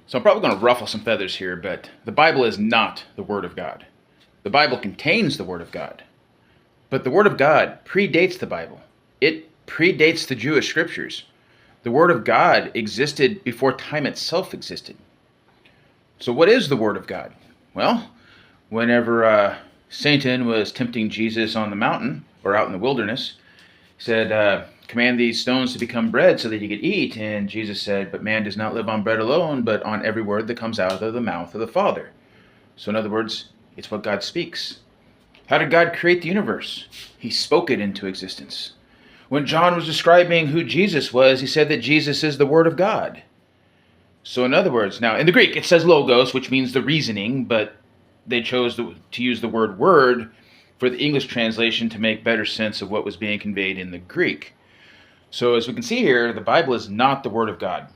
So I'm probably going to ruffle some feathers here, but the Bible is not the Word of God. The Bible contains the Word of God, but the Word of God predates the Bible. It predates the Jewish scriptures. The Word of God existed before time itself existed. So what is the Word of God? Well, whenever Satan was tempting Jesus on the mountain or out in the wilderness, he said, command these stones to become bread so that you could eat. And Jesus said, but man does not live on bread alone, but on every word that comes out of the mouth of the Father. So in other words, it's what God speaks. How did God create the universe? He spoke it into existence. When John was describing who Jesus was, he said that Jesus is the Word of God. So in other words, now in the Greek it says logos, which means the reasoning, but they chose to use the word word for the English translation to make better sense of what was being conveyed in the Greek. So as we can see here, the Bible is not the Word of God.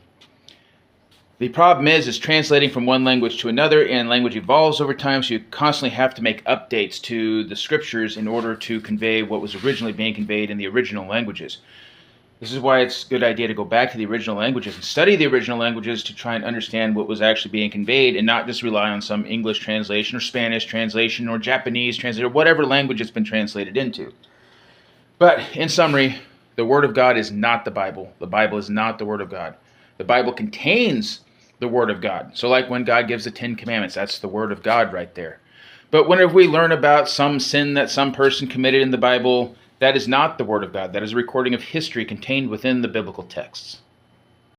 The problem is translating from one language to another, and language evolves over time, so you constantly have to make updates to the scriptures in order to convey what was originally being conveyed in the original languages. This is why it's a good idea to go back to the original languages and study the original languages to try and understand what was actually being conveyed and not just rely on some English translation or Spanish translation or Japanese translation or whatever language it's been translated into. But in summary, the Word of God is not the Bible. The Bible is not the Word of God. The Bible contains the Word of God. So like when God gives the 10 Commandments, that's the Word of God right there. But whenever we learn about some sin that some person committed in the Bible, that is not the Word of God. That is a recording of history contained within the biblical texts.